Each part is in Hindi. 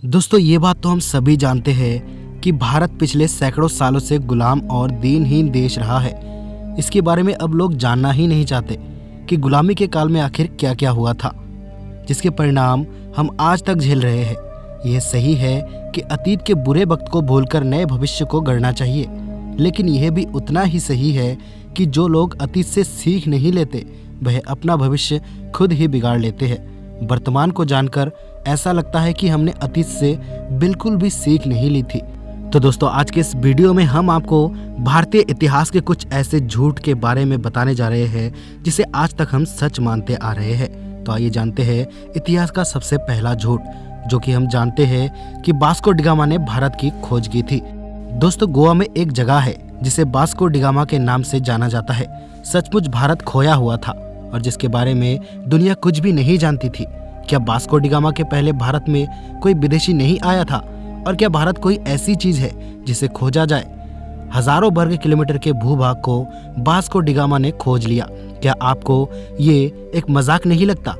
दोस्तों ये बात तो हम सभी जानते हैं कि भारत पिछले सैकड़ों सालों से गुलाम और दीनहीन देश रहा है। इसके बारे में अब लोग जानना ही नहीं चाहते कि गुलामी के काल में आखिर क्या क्या हुआ था, जिसके परिणाम हम आज तक झेल रहे हैं। यह सही है कि अतीत के बुरे वक्त को भूलकर नए भविष्य को गढ़ना चाहिए, लेकिन यह भी उतना ही सही है कि जो लोग अतीत से सीख नहीं लेते वह अपना भविष्य खुद ही बिगाड़ लेते हैं। वर्तमान को जानकर ऐसा लगता है कि हमने अतीत से बिल्कुल भी सीख नहीं ली थी। तो दोस्तों आज के इस वीडियो में हम आपको भारतीय इतिहास के कुछ ऐसे झूठ के बारे में बताने जा रहे हैं जिसे आज तक हम सच मानते आ रहे हैं। तो आइए जानते हैं इतिहास का सबसे पहला झूठ, जो कि हम जानते हैं कि वास्को डी गामा ने भारत की खोज की थी। दोस्तों गोवा में एक जगह है जिसे वास्को डी गामा के नाम से जाना जाता है। सचमुच भारत खोया हुआ था और जिसके बारे में दुनिया कुछ भी नहीं जानती थी। क्या वास्को डी गामा के पहले भारत में कोई विदेशी नहीं आया था? और क्या भारत कोई ऐसी चीज है जिसे खोजा जाए? हजारों वर्ग किलोमीटर के भूभाग को वास्को डी गामा ने खोज लिया। क्या आपको ये एक मजाक नहीं लगता?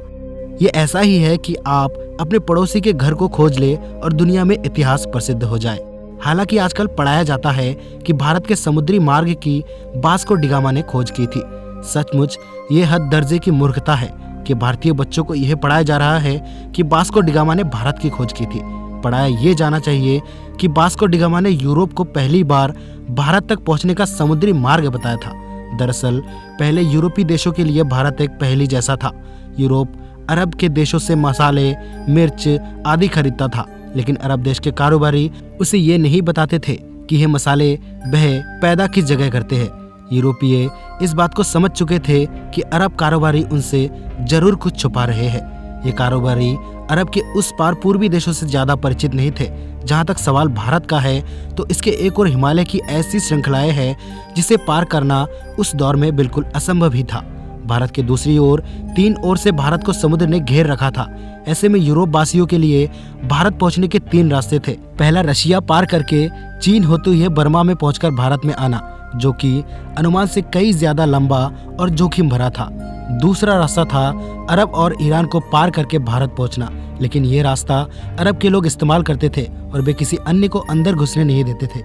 ये ऐसा ही है कि आप अपने पड़ोसी के घर को खोज ले और दुनिया में इतिहास प्रसिद्ध हो जाए। हालांकि आजकल पढ़ाया जाता है कि भारत के समुद्री मार्ग की वास्को डी गामा ने खोज की थी। सचमुच ये हद दर्जे की मूर्खता है कि भारतीय बच्चों को यह पढ़ाया जा रहा है कि वास्को डी गामा ने भारत की खोज की थी। पढ़ाया ये जाना चाहिए कि वास्को डी गामा ने यूरोप को पहली बार भारत तक पहुंचने का समुद्री मार्ग बताया था। दरअसल पहले यूरोपीय देशों के लिए भारत एक पहेली जैसा था। यूरोप अरब के देशों से मसाले, मिर्च आदि खरीदता था, लेकिन अरब देश के कारोबारी उसे ये नहीं बताते थे कि ये मसाले वह पैदा किस जगह करते हैं। यूरोपीय इस बात को समझ चुके थे कि अरब कारोबारी उनसे जरूर कुछ छुपा रहे हैं। ये कारोबारी अरब के उस पार पूर्वी देशों से ज्यादा परिचित नहीं थे। जहां तक सवाल भारत का है तो इसके एक और हिमालय की ऐसी श्रृंखलाएं हैं जिसे पार करना उस दौर में बिल्कुल असंभव ही था। भारत के दूसरी ओर 3 ओर से भारत को समुद्र ने घेर रखा था। ऐसे में यूरोप वासियों के लिए भारत पहुंचने के 3 रास्ते थे। पहला रशिया पार करके चीन होते हुए बर्मा में पहुंचकर भारत में आना, जो कि अनुमान से कई ज्यादा लंबा और जोखिम भरा था। दूसरा रास्ता था अरब और ईरान को पार करके भारत पहुंचना, लेकिन ये रास्ता अरब के लोग इस्तेमाल करते थे और वे किसी अन्य को अंदर घुसने नहीं देते थे।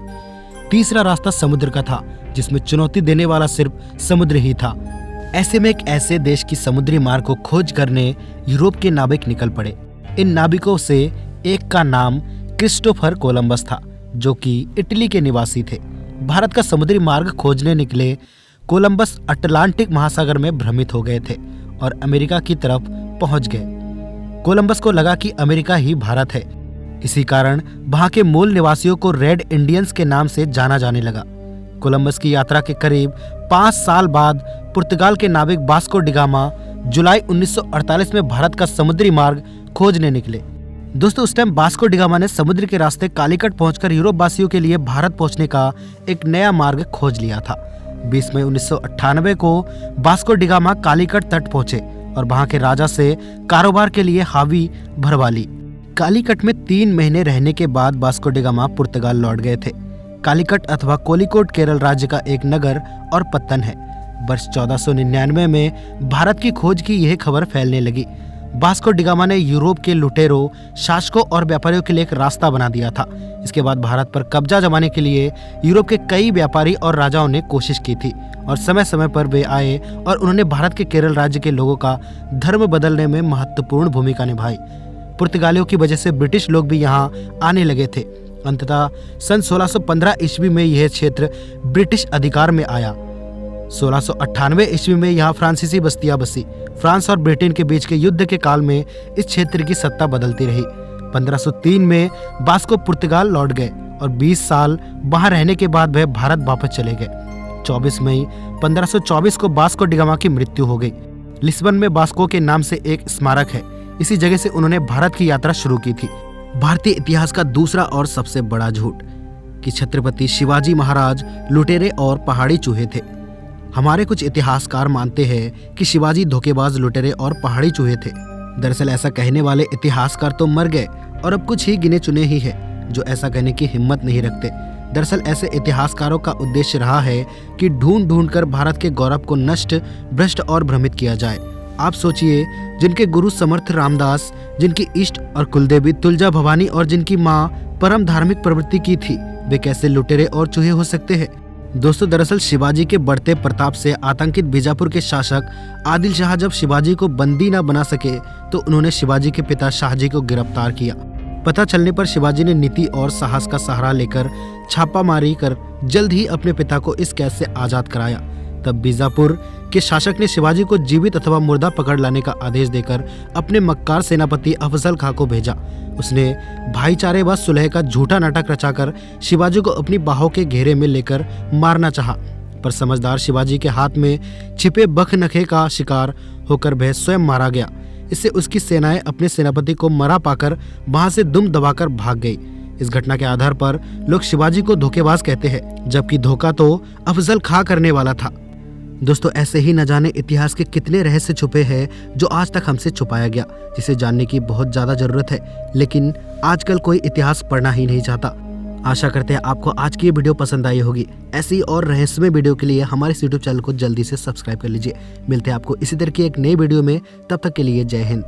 तीसरा रास्ता समुद्र का था, जिसमें चुनौती देने वाला सिर्फ समुद्र ही था। ऐसे में एक ऐसे देश की समुद्री मार्ग को खोज करने यूरोप के नाविक निकल पड़े। इन नाविकों से एक का नाम क्रिस्टोफर कोलंबस था, जो कि इटली के निवासी थे। भारत का समुद्री मार्ग खोजने निकले कोलंबस अटलांटिक महासागर में भ्रमित हो गए थे और अमेरिका की तरफ पहुंच गए। कोलंबस को लगा कि अमेरिका ही भारत है। इसी कारण वहां के मूल निवासियों को रेड इंडियंस के नाम से जाना जाने लगा। कोलंबस की यात्रा के करीब 5 साल बाद पुर्तगाल के नाविक वास्को डी गामा जुलाई 1948 में भारत का समुद्री मार्ग खोजने निकले। दोस्तों उस टाइम वास्को डी गामा ने समुद्र के रास्ते कालीकट पहुंचकर यूरोप वासियों के लिए भारत पहुंचने का एक नया मार्ग खोज लिया था। 20 मई 1998 को वास्को डी गामा कालीकट तट पहुंचे और वहां के राजा से कारोबार के लिए हावी भरवा ली। कालीकट में 3 महीने रहने के बाद वास्को डी गामा पुर्तगाल लौट गए थे। कालीकट अथवा कोलिकोट केरल राज्य का एक नगर और पत्तन है। वर्ष 1499 में भारत की खोज की यह खबर फैलने लगी। वास्को डी गामा ने यूरोप के लुटेरों, शासकों और व्यापारियों के लिए एक रास्ता बना दिया था। इसके बाद भारत पर कब्जा जमाने के लिए यूरोप के कई व्यापारी और राजाओं ने कोशिश की थी और समय समय पर वे आए और उन्होंने भारत के केरल राज्य के लोगों का धर्म बदलने में महत्वपूर्ण भूमिका निभाई। पुर्तगालियों की वजह से ब्रिटिश लोग भी यहाँ आने लगे थे। अंततः सन 1615 ईस्वी में यह क्षेत्र ब्रिटिश अधिकार में आया। 1698 ईस्वी में यहाँ फ्रांसीसी बस्तियां बसी। फ्रांस और ब्रिटेन के बीच के युद्ध के काल में इस क्षेत्र की सत्ता बदलती रही। 1503 में वास्को पुर्तगाल लौट गए और 20 साल वहां रहने के बाद वह भारत वापस चले गए। 24 मई 1524 को वास्को डी गामा की मृत्यु हो गई। लिस्बन में वास्को के नाम से एक स्मारक है। इसी जगह से उन्होंने भारत की यात्रा शुरू की थी। भारतीय इतिहास का दूसरा और सबसे बड़ा झूठ कि छत्रपति शिवाजी महाराज लुटेरे और पहाड़ी चूहे थे। हमारे कुछ इतिहासकार मानते हैं कि शिवाजी धोखेबाज, लुटेरे और पहाड़ी चूहे थे। दरअसल ऐसा कहने वाले इतिहासकार तो मर गए और अब कुछ ही गिने चुने ही हैं जो ऐसा कहने की हिम्मत नहीं रखते। दरअसल ऐसे इतिहासकारों का उद्देश्य रहा है कि ढूंढ कर भारत के गौरव को नष्ट, भ्रष्ट और भ्रमित किया जाए। आप सोचिए, जिनके गुरु समर्थ रामदास, जिनकी इष्ट और कुलदेवी तुलजा भवानी और जिनकी माँ परम धार्मिक प्रवृत्ति की थी, वे कैसे लुटेरे और चूहे हो सकते हैं। दोस्तों, दरअसल शिवाजी के बढ़ते प्रताप से आतंकित बीजापुर के शासक आदिल शाह जब शिवाजी को बंदी न बना सके तो उन्होंने शिवाजी के पिता शाहजी को गिरफ्तार किया। पता चलने पर शिवाजी ने नीति और साहस का सहारा लेकर छापामारी कर जल्द ही अपने पिता को इस कैद से आजाद कराया। तब बीजापुर के शासक ने शिवाजी को जीवित अथवा मुर्दा पकड़ लाने का आदेश देकर अपने मक्कार सेनापति अफजल खां को भेजा। उसने भाईचारे व सुलह का झूठा नाटक रचाकर शिवाजी को अपनी बाहों के घेरे में लेकर मारना चाहा, पर समझदार शिवाजी के हाथ में छिपे बखनखे का शिकार होकर वह स्वयं मारा गया। इससे उसकी सेनाएं अपने सेनापति को मरा पाकर वहां से दुम दबाकर भाग गई। इस घटना के आधार पर लोग शिवाजी को धोखेबाज कहते हैं, जबकि धोखा तो अफजल खां करने वाला था। दोस्तों, ऐसे ही न जाने इतिहास के कितने रहस्य छुपे हैं जो आज तक हमसे छुपाया गया, जिसे जानने की बहुत ज़्यादा ज़रूरत है, लेकिन आजकल कोई इतिहास पढ़ना ही नहीं चाहता। आशा करते हैं आपको आज की ये वीडियो पसंद आई होगी। ऐसी और रहस्यमय वीडियो के लिए हमारे यूट्यूब चैनल को जल्दी से सब्सक्राइब कर लीजिए। मिलते हैं आपको इसी तरह की एक नई वीडियो में, तब तक के लिए जय हिंद।